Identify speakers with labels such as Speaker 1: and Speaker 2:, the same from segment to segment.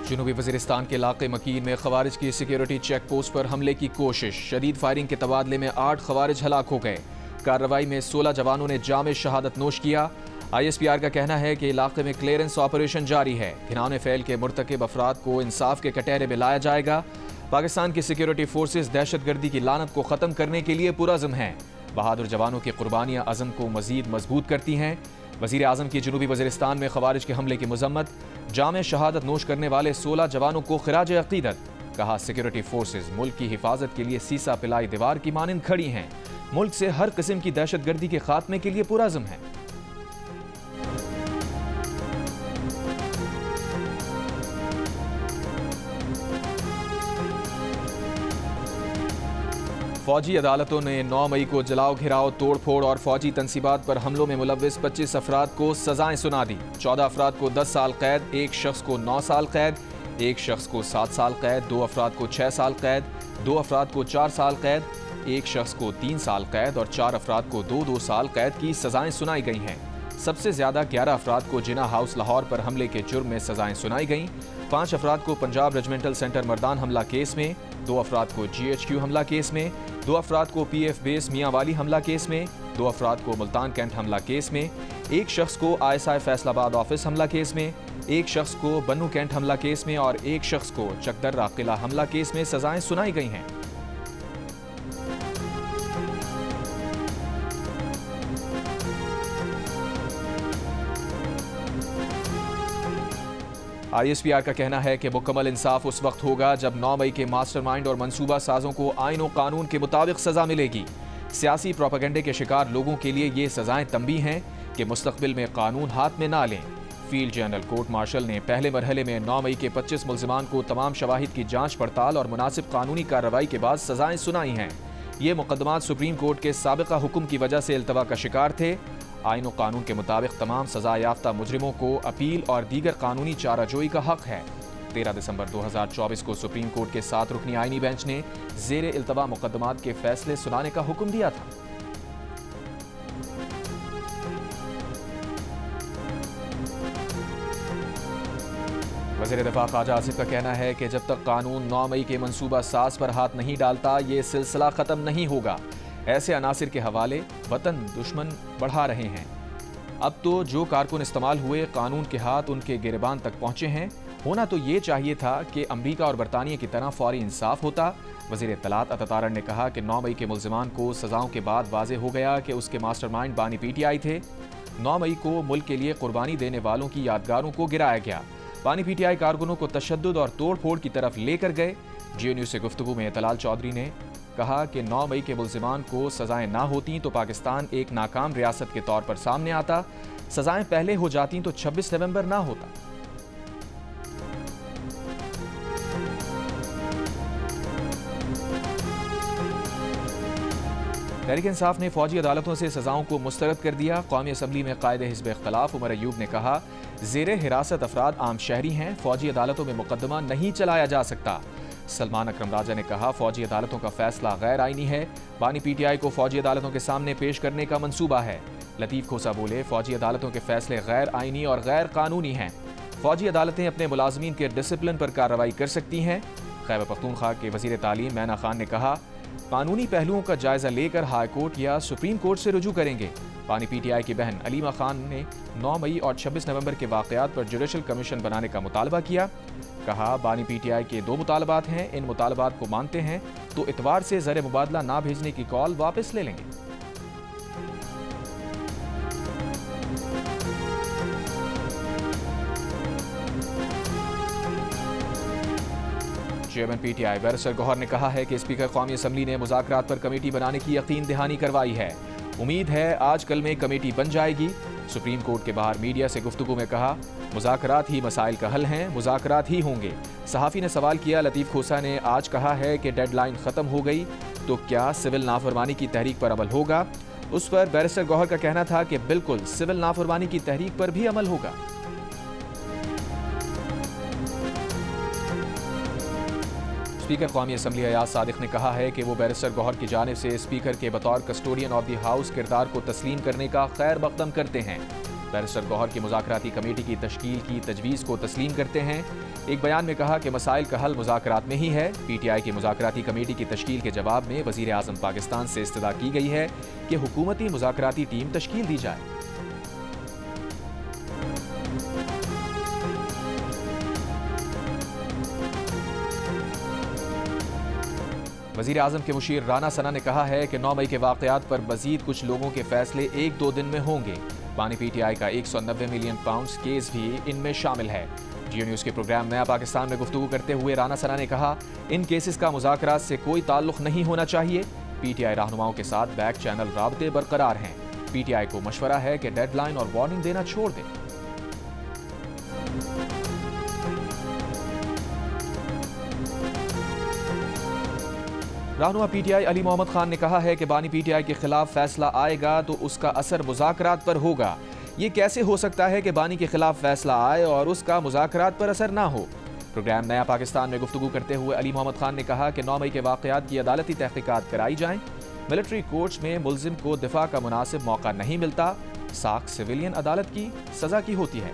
Speaker 1: जनूबी वज़ीरिस्तान के इलाके मकीन में खवारिज की सिक्योरिटी चेक पोस्ट पर हमले की कोशिश। शदीद फायरिंग के तबादले में 8 खवारिज हलाक हो गए। कार्रवाई में 16 जवानों ने जाम शहादत नोश किया। ISPR का कहना है कि इलाके में क्लियरेंस ऑपरेशन जारी है। घिनौने फैल के मुर्तकिब अफराद को इंसाफ के कटहरे में लाया जाएगा। पाकिस्तान की सिक्योरिटी फोर्सेज दहशतगर्दी की लानत को ख़त्म करने के लिए पुरअज़्म हैं। बहादुर जवानों की कुर्बानियाँ अज़म को मज़ीद मजबूत करती हैं। वज़ीर आज़म की जनूबी वज़ीरिस्तान में खवारिज के हमले की मजम्मत। जाम शहादत नोश करने वाले 16 जवानों को खिराज अकीदत। कहा, सिक्योरिटी फोर्सेज मुल्क की हिफाजत के लिए सीसा पिलाई दीवार की मानिंद खड़ी हैं। मुल्क से हर किस्म की दहशतगर्दी के खात्मे के लिए पुरअज़्म है। फौजी अदालतों ने 9 मई को जलाओ घिराव, तोड़ फोड़ और फौजी तनसीबात पर हमलों में मुलव्विस 25 अफराद को सजाएं सुना दी। 14 अफराद को 10 साल कैद, एक शख्स को 9 साल कैद, एक शख्स को 7 साल कैद, 2 अफराद को 6 साल कैद, 2 अफराद को 4 साल कैद, एक शख्स को 3 साल कैद और 4 अफराद को 2-2 साल कैद की सजाएं सुनाई गई हैं। सबसे ज्यादा 11 अफराद को जिना हाउस लाहौर पर हमले के जुर्म में सजाएं सुनाई गईं। 5 अफराद को पंजाब रेजिमेंटल सेंटर मर्दान हमला केस में, 2 अफराद को GHQ हमला केस में, 2 अफराद को PF बेस मियाँ वाली हमला केस में, 2 अफराद को मुल्तान कैंट हमला केस में, एक शख्स को ISI फैसलाबाद ऑफिस हमला केस में, एक शख्स को बन्नू कैंट हमला केस में और एक शख्स को चकदर्रा किला हमला केस में सजाएं सुनाई गई हैं। ISPR का कहना है कि मुकम्मल इंसाफ उस वक्त होगा जब 9 मई के मास्टरमाइंड और मंसूबा साजों को आईन और कानून के मुताबिक सजा मिलेगी। सियासी प्रोपेगेंडे के शिकार लोगों के लिए ये सजाएं तंबीह हैं कि मुस्तकबिल में कानून हाथ में ना लें। फील्ड जनरल कोर्ट मार्शल ने पहले मरहले में 9 मई के 25 मुल्जिमान को तमाम शवाहिद की जांच पड़ताल और मुनासिब कानूनी कार्रवाई के बाद सजाएं सुनाई हैं। ये मुकदमात सुप्रीम कोर्ट के साबिका हुक्म की वजह से इल्तवा का शिकार थे। आईन और कानून के मुताबिक तमाम सजा याफ्ता मुजरिमों को अपील और दीगर कानूनी चाराजोई का हक है। 13 दिसंबर 2024 को सुप्रीम कोर्ट के 7 रुकनी आईनी बेंच ने जेर इल्तवा मुकदमात के फैसले सुनाने का हुक्म दिया था। वज़ीर दिफा ख्वाजा आसिफ का कहना है कि जब तक कानून 9 मई के मंसूबा साज पर हाथ नहीं डालता, ये सिलसिला ख़त्म नहीं होगा। ऐसे अनासिर के हवाले वतन दुश्मन बढ़ा रहे हैं। अब तो जो कारकुन इस्तेमाल हुए, कानून के हाथ उनके गिरबान तक पहुंचे हैं। होना तो ये चाहिए था कि अमरीका और बरतानिया की तरह फौरी इंसाफ होता। वज़ीर इत्तलात अतातारन ने कहा कि 9 मई के मुल्जिमान को सजाओं के बाद वाज़े हो गया कि उसके मास्टरमाइंड बानी PTI थे। 9 मई को मुल्क के लिए कुर्बानी देने वालों की यादगारों को गिराया गया। बानी PTI कारकुनों को तशद्दुद और तोड़ फोड़ की तरफ लेकर गए। GNU से गुफ्तगू में तलाल चौधरी ने कहा कि 9 मई के मुल्जिमान को सजाएं ना होती तो पाकिस्तान एक नाकाम रियासत के तौर पर सामने आता। सजाएं पहले हो जाती तो 26 नवंबर ना होता। तहरीक इंसाफ ने फौजी अदालतों से सजाओं को मुस्तरद कर दिया। कौमी असम्बली में कायदे हिज़्ब इख्तलाफ उमर अयूब ने कहा, ज़ेरे हिरासत अफराद आम शहरी हैं, फौजी अदालतों में मुकदमा नहीं चलाया जा सकता। सलमान अकरम राजा ने कहा, फौजी अदालतों का फैसला गैर आईनी है। बानी PTI को फौजी अदालतों के सामने पेश करने का मंसूबा है। लतीफ़ खोसा बोले, फौजी अदालतों के फैसले गैर आईनी और गैर कानूनी हैं। फौजी अदालतें अपने मुलाजमीन के डिसिप्लिन पर कार्रवाई कर सकती हैं। खैबर पख्तूनख्वा के वज़ीर तालीम मैना खान ने कहा, कानूनी पहलुओं का जायजा लेकर हाई कोर्ट या सुप्रीम कोर्ट से रुजू करेंगे। बानी PTI की बहन अलीमा खान ने 9 मई और 26 नवंबर के वाक़यात पर जुडिशल कमीशन बनाने का मुतालबा किया। कहा, बानी PTI के 2 मुतालबात हैं, इन मुतालबात को मानते हैं तो इतवार से ज़र मुबादला ना भेजने की कॉल वापस ले लेंगे। चेयरमैन PTI बैरिस्टर गौहर ने कहा है कि स्पीकर कौमी असम्बली ने मुज़ाकरात पर कमेटी बनाने की यकीन दहानी करवाई है। उम्मीद है आज कल में कमेटी बन जाएगी। सुप्रीम कोर्ट के बाहर मीडिया से गुफ्तगू में कहा, मुज़ाकरात ही मसाइल का हल हैं, मुज़ाकरात ही होंगे। सहाफ़ी ने सवाल किया, लतीफ़ खोसा ने आज कहा है कि डेडलाइन ख़त्म हो गई तो क्या सिविल नाफरमानी की तहरीक पर अमल होगा? उस पर बैरिस्टर गौहर का कहना था कि बिल्कुल सिविल नाफरमानी की तहरीक पर भी अमल होगा। स्पीकर कौमी असम्बली अयाज सादिक ने कहा है कि वो बैरिस्टर गौहर की जानिब से स्पीकर के बतौर कस्टोडियन ऑफ द हाउस किरदार को तस्लीम करने का खैर मकदम करते हैं। बैरिस्टर गौहर की मुज़ाकराती कमेटी की तश्कील की तजवीज़ को तस्लीम करते हैं। एक बयान में कहा कि मसाइल का हल मुज़ाकरात में ही है। PTI की मुज़ाकराती कमेटी की तश्कील के जवाब में वज़ीर आज़म पाकिस्तान से इस्तदा की गई है कि हुकूमती मुज़ाकराती टीम तश्कील दी जाए। वज़ीर आज़म के मुशीर राना सना ने कहा है कि 9 मई के वाक़यात पर मज़ीद कुछ लोगों के फैसले 1-2 दिन में होंगे। बानी PTI का 190 मिलियन पाउंड केस भी इनमें शामिल है। जियो न्यूज़ के प्रोग्राम नया पाकिस्तान में गुफ्तगू करते हुए राना सना ने कहा, इन केसेस का मुज़ाकरात से कोई ताल्लुक़ नहीं होना चाहिए। PTI रहनुमाओं के साथ बैक चैनल राबते बरकरार हैं। PTI को मशवरा है कि डेडलाइन और वार्निंग देना छोड़ दें। रहनुमा PTI अली मोहम्मद खान ने कहा है कि बानी PTI के खिलाफ फैसला आएगा तो उसका असर मुज़ाकरात पर होगा। ये कैसे हो सकता है कि बानी के खिलाफ फैसला आए और उसका मुज़ाकरात पर असर ना हो। प्रोग्राम नया पाकिस्तान में गुफ्तगू करते हुए अली मोहम्मद खान ने कहा कि 9 मई के वाक़यात की अदालती तहक़ीक़ात कराई जाएं। मिलिट्री कोर्ट्स में मुल्ज़िम को दिफा का मुनासिब मौका नहीं मिलता। साख सिविलियन अदालत की सज़ा की होती है।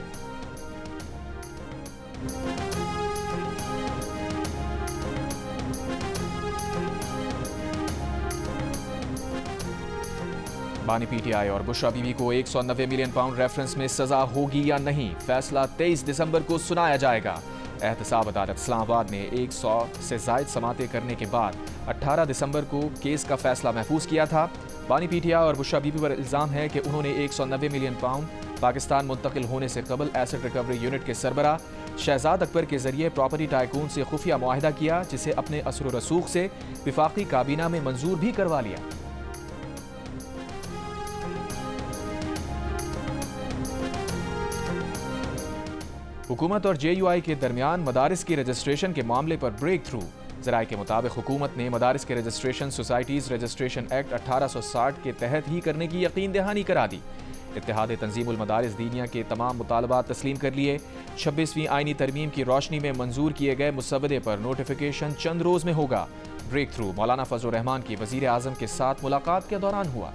Speaker 1: बानी PTI और बुशरा बीबी को 190 मिलियन पाउंड रेफरेंस में सजा होगी या नहीं, फैसला 23 दिसंबर को सुनाया जाएगा। एहतसाब अदालत इस्लामाबाद ने 100 से जायद समातें करने के बाद 18 दिसंबर को केस का फैसला महफूज किया था। बानी PTI और बुशरा बीबी पर इल्ज़ाम है कि उन्होंने 190 मिलियन पाउंड पाकिस्तान मुंतकिल होने से कबल एसेट रिकवरी यूनिट के सरबरा शहजाद अकबर के जरिए प्रॉपर्टी टाइकून से खुफिया मुआहिदा किया, जिसे अपने असर व रसूख से विफाकी काबीना में मंजूर भी करवा लिया। हुकूमत और JUI के दरमियान मदारिस की रजिस्ट्रेशन के मामले पर ब्रेक थ्रू। ज़राए के मुताबिक हुकूमत ने मदारिस के रजिस्ट्रेशन सोसाइटीज़ रजिस्ट्रेशन एक्ट 1860 के तहत ही करने की यकीन दहानी करा दी। इत्तेहाद तंजीमुल मदारिस दीनिया के तमाम मुतालबात तस्लीम कर लिए। 26वीं आइनी तरमीम की रोशनी में मंजूर किए गए मुसवदे पर नोटिफिकेशन चंद रोज़ में होगा। ब्रेक थ्रू मौलाना फजल रहमान की वज़ीर आज़म के साथ मुलाकात के दौरान हुआ।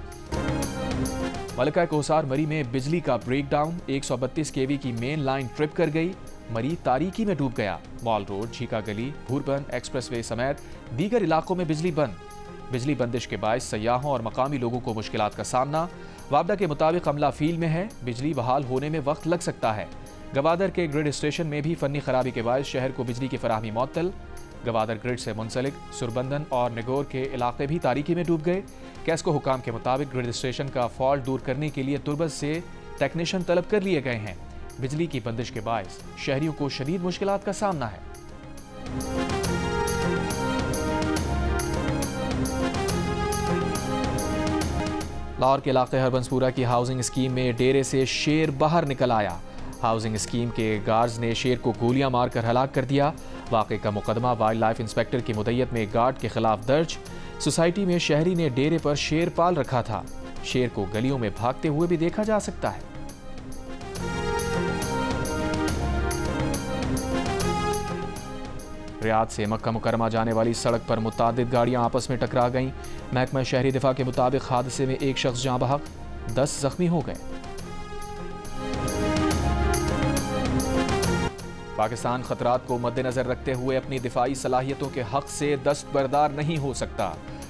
Speaker 1: मलका कोहसार मरी में बिजली का ब्रेकडाउन, 132 kV की मेन लाइन ट्रिप कर गई। मरी तारीकी में डूब गया। मॉल रोड, झीका गली, भूरबंद एक्सप्रेसवे समेत दीगर इलाकों में बिजली बंद। बिजली बंदिश के बायस सयाहों और मकामी लोगों को मुश्किलात का सामना। वाबदा के मुताबिक अमला फील्ड में है, बिजली बहाल होने में वक्त लग सकता है। गवादर के ग्रिड स्टेशन में भी फनी खराबी के बायस शहर को बिजली की फराहमी मुअत्तल। गवादर ग्रिड से मुंसलिक सुरबंदन और निगोर के इलाके भी तारीकी में डूब गए। कैस्को हुकाम के मुताबिक ग्रिड स्टेशन का फॉल्ट दूर करने के लिए तुरबत से टेक्नीशियन तलब कर लिए गए हैं। बिजली की बंदिश के बायस शहरियों को शदीद मुश्किलात का सामना है। लाहौर के इलाके हरबंसपुरा की हाउसिंग स्कीम में डेरे से शेर बाहर निकल आया। हाउसिंग स्कीम के गार्ड्स ने शेर को गोलियां मारकर हलाक कर दिया। वाक़े का मुकदमा वाइल्ड लाइफ इंस्पेक्टर की मुद्दत में गार्ड के खिलाफ दर्ज। सोसाइटी में शहरी ने डेरे पर शेर पाल रखा था। शेर को गलियों में भागते हुए भी देखा जा सकता है। रियाद से मक्का मुकरमा जाने वाली सड़क पर मुतादिद गाड़ियां आपस में टकरा गईं। महकमा शहरी दिफा के मुताबिक हादसे में एक शख्स जाँ बहक, 10 जख्मी हो गए। पाकिस्तान खतरात को मद्देनजर रखते हुए अपनी दिफाई सलाहियतों के हक से दस्तबरदार नहीं हो सकता।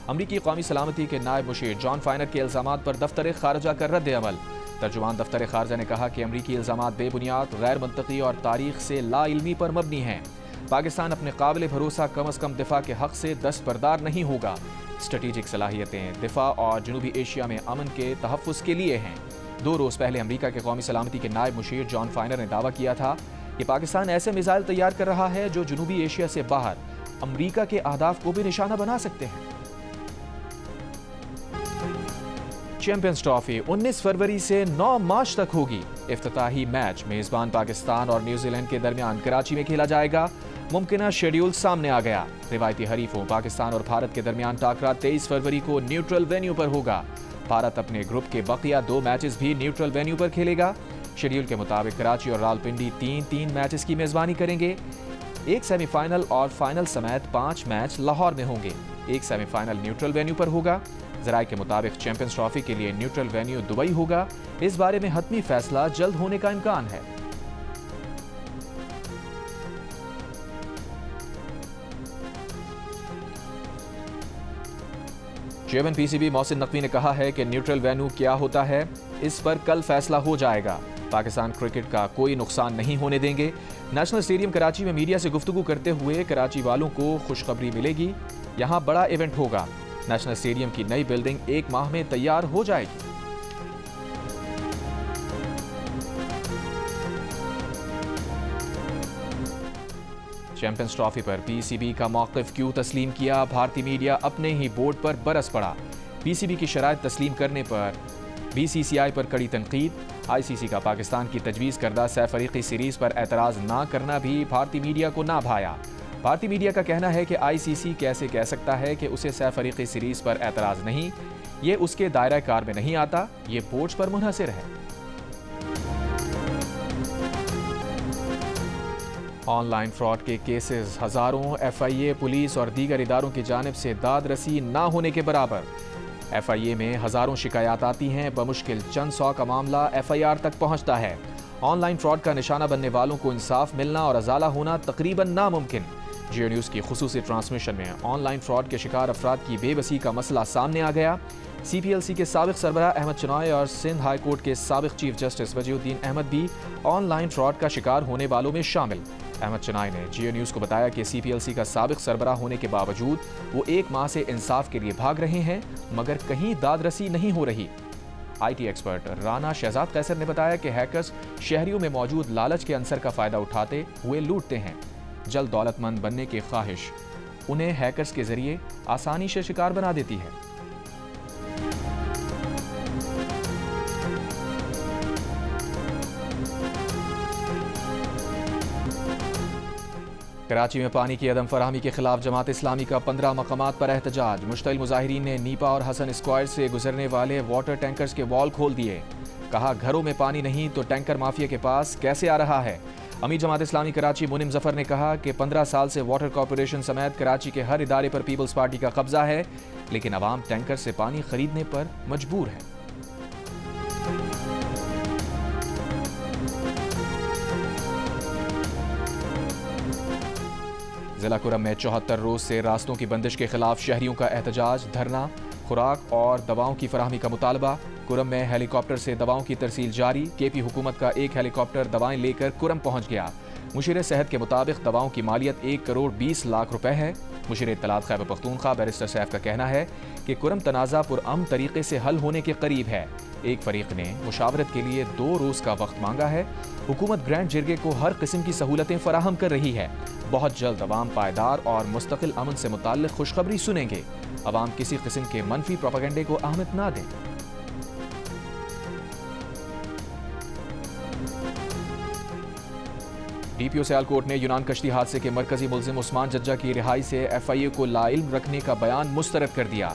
Speaker 1: अमरीकी कौमी सलामती के नायब मुशीर जॉन फाइनर के इल्जामात पर दफ्तर खारजा का रद्द अमल। तर्जुमान दफ्तर खारजा ने कहा कि अमरीकी इल्जामात बेबुनियाद, गैर मंतकी और तारीख से लाइल्मी पर मबनी हैं। पाकिस्तान अपने काबिल भरोसा कम अज़ कम दिफा के हक से दस्तबरदार नहीं होगा। स्ट्रेटेजिक सलाहियतें दिफा और जनूबी एशिया में अमन के तहफ़्फ़ुज़ के लिए हैं। 2 रोज़ पहले अमरीका के कौमी सलामती के नायब मुशीर जॉन फाइनर ने दावा किया था कि पाकिस्तान ऐसे मिसाइल तैयार कर रहा है जो जनूबी एशिया से बाहर अमरीका के अहदाफ को भी निशाना बना सकते हैं। चैंपियंस ट्रॉफी 19 फरवरी से 9 मार्च तक होगी। इफ्तिताही मैच मेजबान पाकिस्तान और न्यूजीलैंड के दरमियान कराची में खेला जाएगा। मुमकिना शेड्यूल सामने आ गया। रिवायती हरीफों पाकिस्तान और भारत के दरमियान टाकरा 23 फरवरी को न्यूट्रल वेन्यू पर होगा। भारत अपने ग्रुप के बकिया 2 मैचेस भी न्यूट्रल वेन्यू पर खेलेगा। शेड्यूल के मुताबिक कराची और रावलपिंडी 3-3 मैचेस की मेजबानी करेंगे। एक सेमीफाइनल और फाइनल समेत 5 मैच लाहौर में होंगे। एक सेमीफाइनल न्यूट्रल वेन्यू पर होगा। जराये के मुताबिक चैंपियंस ट्रॉफी के लिए न्यूट्रल वेन्यू दुबई होगा। इस बारे में हतमी फैसला जल्द होने का इम्कान है। चेयरमैन पीसीबी मोहसिन नकवी ने कहा है कि न्यूट्रल वेन्यू क्या होता है, इस पर कल फैसला हो जाएगा। पाकिस्तान क्रिकेट का कोई नुकसान नहीं होने देंगे। नेशनल स्टेडियम कराची में मीडिया से गुफ्तगू करते हुए कराची वालों को खुशखबरी मिलेगी, यहां बड़ा इवेंट होगा। नेशनल स्टेडियम की नई बिल्डिंग 1 माह में तैयार हो जाएगी। चैंपियंस ट्रॉफी पर पीसीबी का मौक़िफ़ क्यों तस्लीम किया? भारतीय मीडिया अपने ही बोर्ड पर बरस पड़ा। पीसीबी की शराइत तस्लीम करने पर बीसीसीआई पर कड़ी तनकीद। आईसीसी का पाकिस्तान की तजवीज़ करदा सैफरीकी सीरीज़ पर एतराज़ ना करना भी भारतीय मीडिया को ना भाया। भारतीय मीडिया का कहना है कि आईसीसी कैसे कह सकता है कि उसे सैफरीकी सीरीज़ पर एतराज़ नहीं, ये उसके दायरा कार में नहीं आता, ये बोर्ड पर मुनहसिर है। ऑनलाइन फ्रॉड के केसेस हज़ारों, एफआईए, पुलिस और दीगर इदारों की जानिब से दाद रसी ना होने के बराबर। एफआईए में हज़ारों शिकायत आती हैं, बमुश्किल चंद सौ का मामला एफआईआर तक पहुंचता है। ऑनलाइन फ्रॉड का निशाना बनने वालों को इंसाफ मिलना और अजाला होना तकरीबन नामुमकिन। जियो न्यूज़ की खुसूसी ट्रांसमिशन में ऑनलाइन फ्रॉड के शिकार अफराद की बेबसी का मसला सामने आ गया। CPLC के साबिक सरबराह अहमद चनाई और सिंध हाई कोर्ट के साबिक चीफ जस्टिस वजीउद्दीन अहमद भी ऑनलाइन फ्रॉड का शिकार होने वालों में शामिल। अहमद चनाई ने जियो न्यूज़ को बताया कि CPLC का साबिक सरबराह होने के बावजूद वो 1 माह से इंसाफ के लिए भाग रहे हैं, मगर कहीं दादरसी नहीं हो रही। IT एक्सपर्ट राना शहजाद कैसर ने बताया कि हैकर्स शहरियों में मौजूद लालच के अंसर का फ़ायदा उठाते हुए लूटते हैं। जल्द दौलतमंद बनने की ख्वाहिश उन्हें हैकर्स के जरिए आसानी से शिकार बना देती है। कराची में पानी की अदम फराहमी के खिलाफ जमात इस्लामी का 15 मकामात पर एहतजाज। मुश्तइल मुजाहिरीन ने नीपा और हसन स्क्वायर से गुजरने वाले वाटर टैंकर्स के वॉल खोल दिए। कहा, घरों में पानी नहीं तो टैंकर माफिया के पास कैसे आ रहा है। अमीर जमात इस्लामी कराची मुनिम जफर ने कहा कि 15 साल से वाटर कॉरपोरेशन समेत कराची के हर इदारे पर पीपल्स पार्टी का कब्जा है, लेकिन अवाम टैंकर से पानी खरीदने पर मजबूर है। जिला कुरम में 74 रोज से रास्तों की बंदिश के खिलाफ शहरियों का एहतजाज, धरना, खुराक और दवाओं की फराहमी का मुतालबा। कुरम में हेलीकॉप्टर से दवाओं की तरसील जारी। केपी हुकूमत का एक हेलीकॉप्टर दवाएं लेकर कुरम पहुंच गया। मुशीर सेहत के मुताबिक दवाओं की मालियत 1 करोड़ 20 लाख रुपए है। मुशीर इत्तलात खैबर पख्तूनख्वा बैरिस्टर सैफ का कहना है कि कुरम तनाज़ा पुरअमन तरीके से हल होने के करीब है। एक फरीक ने मुशावरत के लिए 2 रोज़ का वक्त मांगा है। हुकूमत ग्रैंड जिरगे को हर किस्म की सहूलतें फराहम कर रही है। बहुत जल्द अवाम पायदार और मुस्तकिल अमन से मुताल्लिक खुशखबरी सुनेंगे। अवाम किसी किस्म के मनफी प्रोपेगेंडे को अहमियत ना दें। DPO सियालकोट ने यूनान कश्ती हादसे के मरकजी मुल्जिम उस्मान जज्जा की रिहाई से FIA को लाइल्म रखने का बयान मुस्तरद कर दिया।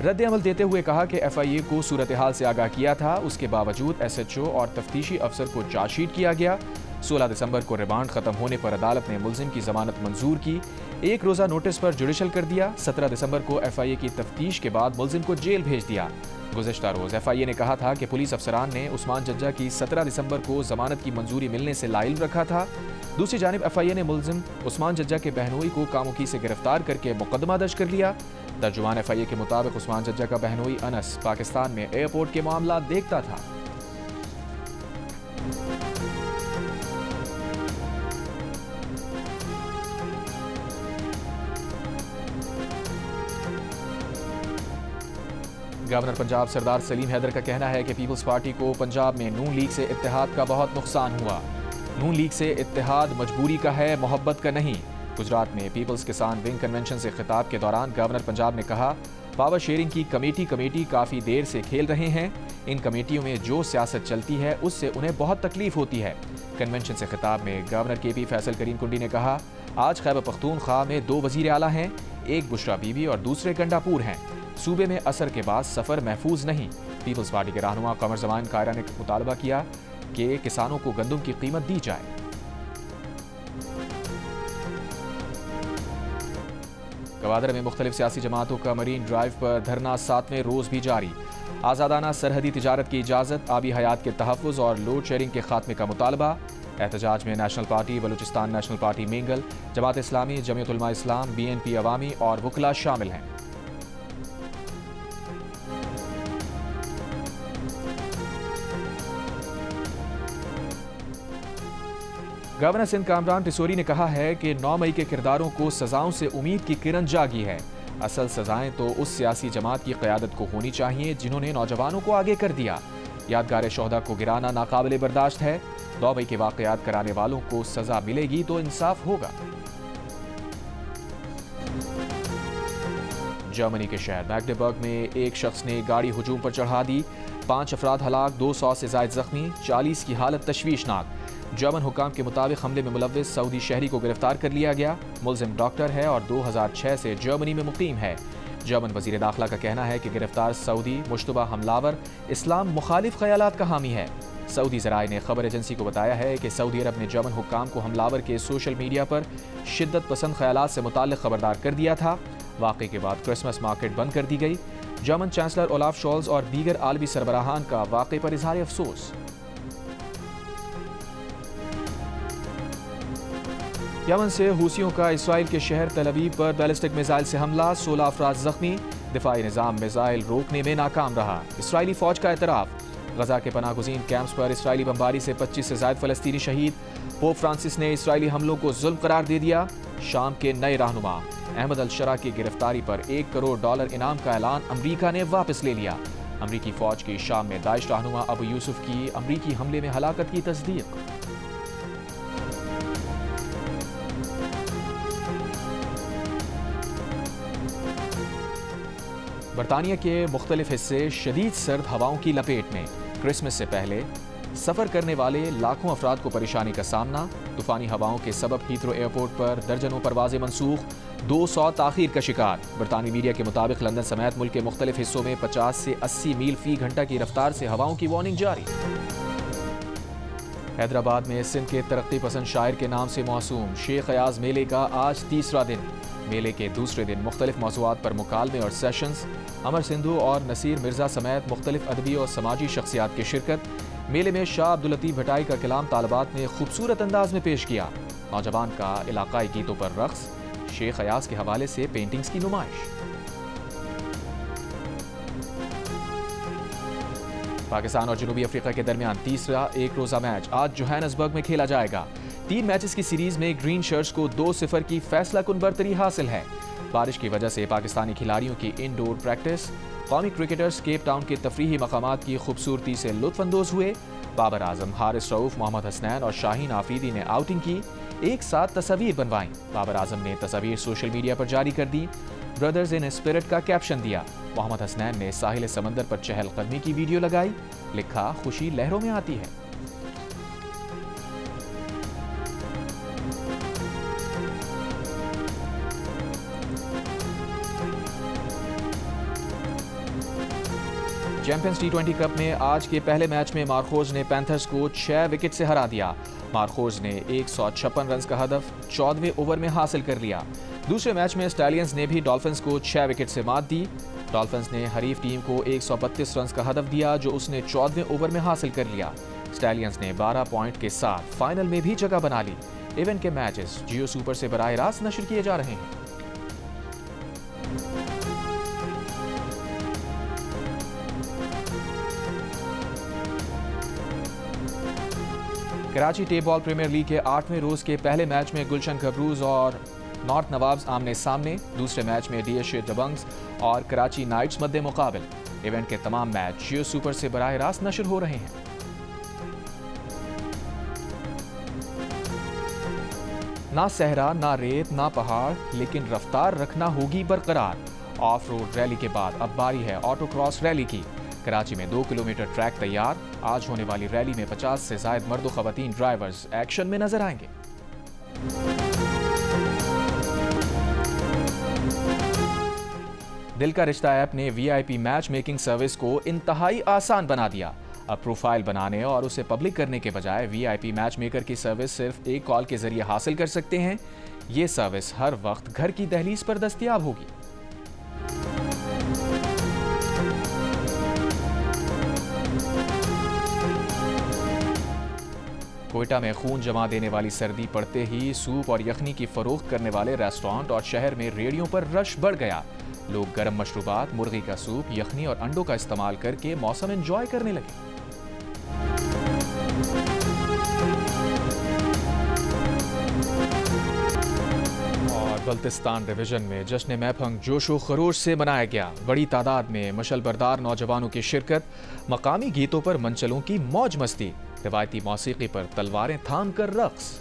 Speaker 1: रद्द अमल देते हुए कहा कि FIA को सूरत हाल से आगाह किया था, उसके बावजूद SHO और तफ्तीशी अफसर को चार्जशीट किया गया। 16 दिसंबर को रिमांड खत्म होने पर अदालत ने मुल्जिम की जमानत मंजूर की। 1 रोज़ा नोटिस पर जुडिशल कर दिया। 17 दिसंबर को FIA की तफ्तीश के बाद मुल्जिम को जेल भेज दिया। गुज़श्ता रोज़ FIA ने कहा था कि पुलिस अफसरान ने उस्मान जज्जा की 17 दिसंबर को जमानत की मंजूरी मिलने से लाइल्म रखा था। दूसरी जानिब FIA ने मुल्जिम उस्मान जज्जा के बहनोई को कामुकी से गिरफ्तार करके मुकदमा दर्ज कर लिया। तर्जुमान FIA के मुताबिक उस्मान जज्जा का बहनोई अनस पाकिस्तान में एयरपोर्ट के मामला देखता था। गवर्नर पंजाब सरदार सलीम हैदर का कहना है कि पीपल्स पार्टी को पंजाब में नून लीग से इत्तेहाद का बहुत नुकसान हुआ। नून लीग से इत्तेहाद मजबूरी का है, मोहब्बत का नहीं। गुजरात में पीपल्स किसान विंग कन्वेंशन से खिताब के दौरान गवर्नर पंजाब ने कहा, पावर शेयरिंग की कमेटी काफ़ी देर से खेल रहे हैं। इन कमेटियों में जो सियासत चलती है उससे उन्हें बहुत तकलीफ होती है। कन्वेंशन से खिताब में गवर्नर KP फैसल करीम कुंडी ने कहा, आज खैबर पख्तूनख्वा में 2 वज़ीर आला हैं, एक बुशरा बीबी और दूसरे गंडापुर हैं। सूबे में असर के बाद सफ़र महफूज नहीं। पीपल्स पार्टी के रहनुमा कमर जमान कायरा ने मुतालबा किया कि किसानों को गंदम की कीमत दी जाए। गवादर में मुख्तलिफ सियासी जमातों का मरीन ड्राइव पर धरना 7वें रोज भी जारी। आज़ादाना सरहदी तिजारत की इजाज़त, आबी हयात के तहफ़्फ़ुज़ और लोड शेयरिंग के खात्मे का मुतालबा। एहतजाज में national party, Balochistan national party Mengal, Jamaat Islami, Jamiat Ulema Islam, BNP अवामी और वकला शामिल हैं। गवर्नर सिंध कामरान टिसोरी ने कहा है कि 9 मई के किरदारों को सजाओं से उम्मीद की किरण जागी है। असल सजाएं तो उस सियासी जमात की क़यादत को होनी चाहिए जिन्होंने नौजवानों को आगे कर दिया। यादगार शोहदा को गिराना नाकाबिले बर्दाश्त है। 9 मई के वाक़यात कराने वालों को सजा मिलेगी तो इंसाफ होगा। जर्मनी के शहर मैग्डेबर्ग में एक शख्स ने गाड़ी हुजूम पर चढ़ा दी। 5 अफराद हलाक, 200 से ज़ायद जख्मी, 40 की हालत तशवीशनाक। जर्मन हुकाम के मुताबिक हमले में मुलव्विस सऊदी शहरी को गिरफ्तार कर लिया गया। मुलजिम डॉक्टर है और 2006 से जर्मनी में मुकीम है। जर्मन वजीर दाखिला का कहना है कि गिरफ्तार सऊदी मुश्तबा हमलावर इस्लाम मुखालिफ ख्यालात का हामी है। सऊदी ज़राए ने खबर एजेंसी को बताया है कि सऊदी अरब ने जर्मन हुक्काम को हमलावर के सोशल मीडिया पर शिद्दत पसंद ख्यालात से मुताल्लिक़ खबरदार कर दिया था। वाक़े के बाद क्रिसमस मार्केट बंद कर दी गई। जर्मन चांसलर ओलाफ शोल्ज और दीगर आलमी सरबराहान का वाक़े पर इज़हार अफसोस। यमन से हूसियों का इसराइल के शहर तल अवीव पर बैलिस्टिक मिसाइल से हमला, 16 अफराद जख्मी। दिफाई निज़ाम मिसाइल रोकने में नाकाम रहा। इसराइली फौज का एतराफ़। गजा के पनाहगुज़ीन कैंप्स पर इसराइली बमबारी से 25 से ज़ायद फ़लस्तीनी शहीद। पोप फ्रांसिस ने इसराइली हमलों को जुल्म करार दे दिया। शाम के नए रहनुमा अहमद अल-शरा की गिरफ्तारी पर $1 करोड़ इनाम का ऐलान अमरीका ने वापस ले लिया। अमरीकी फ़ौज की शाम में दाइश रहनुमा अबू यूसुफ की अमरीकी हमले में हलाकत की तस्दीक। बरतानिया के मुख्तलिफ हिस्से शदीद सर्द हवाओं की लपेट में। क्रिसमस से पहले सफ़र करने वाले लाखों अफराद को परेशानी का सामना। तूफ़ानी हवाओं के सबब हीथ्रो एयरपोर्ट पर दर्जनों परवाज़ें मनसूख, 200 ताख़ीर का शिकार। बरतानी मीडिया के मुताबिक लंदन समेत मुल्क के मुख्तलिफ हिस्सों में 50 से 80 मील फ़ी घंटा की रफ्तार से हवाओं की वार्निंग जारी। हैदराबाद में सिंध के तरक्की पसंद शायर के नाम से मौसूम शेख अयाज मेले का आज तीसरा दिन। मेले के दूसरे दिन मुख्तलिफ मौज़ूआत पर मुकालमे और सेशंस। अमर सिंधु और नसीर मिर्ज़ा समेत मुख्तलिफ अदबी और समाजी शख्सियात की शिरकत। मेले में शाह अब्दुल लतीफ़ भटाई का कलाम तालबात ने खूबसूरत अंदाज में पेश किया। नौजवान का इलाकाई गीतों पर रक़्स। शेख अयाज के हवाले से पेंटिंग्स की नुमाइश। पाकिस्तान और जनूबी अफ्रीका के दरमियान तीसरा एक रोज़ा मैच आज जोहान्सबर्ग में खेला जाएगा। 3 मैचेस की सीरीज में ग्रीन शर्ट्स को 2-0 की फैसला कुन बरतरी हासिल है। बारिश की वजह से पाकिस्तानी खिलाड़ियों की इनडोर प्रैक्टिस। कौमी क्रिकेटर्स केप टाउन के तफरीही मकामात की खूबसूरती से लुत्फ़अंदोज़ हुए। बाबर आजम, हारिस रऊफ, मोहम्मद हसनैन और शाहीन आफरीदी ने आउटिंग की। एक साथ तस्वीर बनवाई। बाबर आजम ने तस्वीर सोशल मीडिया पर जारी कर दी। ब्रदर्स इन स्पिरिट का कैप्शन दिया। मोहम्मद हसनैन ने साहिल समंदर पर चहलकदमी की वीडियो लगाई। लिखा, खुशी लहरों में आती है। चैंपियंस T20 कप में आज के पहले मैच में मार्कोज ने पैंथर्स को 6 विकेट से हरा दिया। मार्कोज ने 156 रन का हदफ 14वें ओवर में हासिल कर लिया। दूसरे मैच में स्टैलियंस ने भी डॉल्फिन्स को 6 विकेट से मात दी। डॉल्फिन्स ने हरीफ टीम को 132 रन का हदफ दिया जो उसने 14वें ओवर में हासिल कर लिया। स्टैलियंस ने 12 पॉइंट के साथ फाइनल में भी जगह बना ली। इवेंट के मैचेस जियो सुपर से बराह रास्त नशर किए जा रहे हैं। Karachi tape ball premier league के 8वें रोज के पहले मैच में गुलशन कबरूज और नॉर्थ नवाब्स आमने सामने। दूसरे मैच में DSA दबंग्स और कराची नाइट्स मद्दे मुकाबिल। इवेंट के तमाम मैच जियो सुपर से बराह रास्त नशर हो रहे हैं। ना सहरा, ना रेत, ना पहाड़, लेकिन रफ्तार रखना होगी बरकरार। ऑफ रोड रैली के बाद अब बारी है ऑटो क्रॉस रैली की। कराची में 2 किलोमीटर ट्रैक तैयार। आज होने वाली रैली में 50 से ज़ायद मर्द व ख़वातीन ड्राइवर्स एक्शन में नजर आएंगे। दिल का रिश्ता ऐप ने VIP मैच मेकिंग सर्विस को इंतहाई आसान बना दिया। अब प्रोफाइल बनाने और उसे पब्लिक करने के बजाय VIP मैच मेकर की सर्विस सिर्फ एक कॉल के जरिए हासिल कर सकते हैं। ये सर्विस हर वक्त घर की दहलीज पर दस्तयाब होगी। कोयटा में खून जमा देने वाली सर्दी पड़ते ही सूप और यखनी की फरोख्त करने वाले रेस्टोरेंट और शहर में रेहड़ियों पर रश बढ़ गया। लोग गर्म मशरूबात, मुर्गी का सूप, यखनी और अंडों का इस्तेमाल करके मौसम एंजॉय करने लगे। बल्तिस्तान डिवीजन में जश्न मैफंग जोशो खरोश से मनाया गया। बड़ी तादाद में मशल बरदार नौजवानों की शिरकत, मकामी गीतों पर मंचलों की मौज मस्ती, रिवायती मौसीकी पर तलवारें थाम कर रक्स।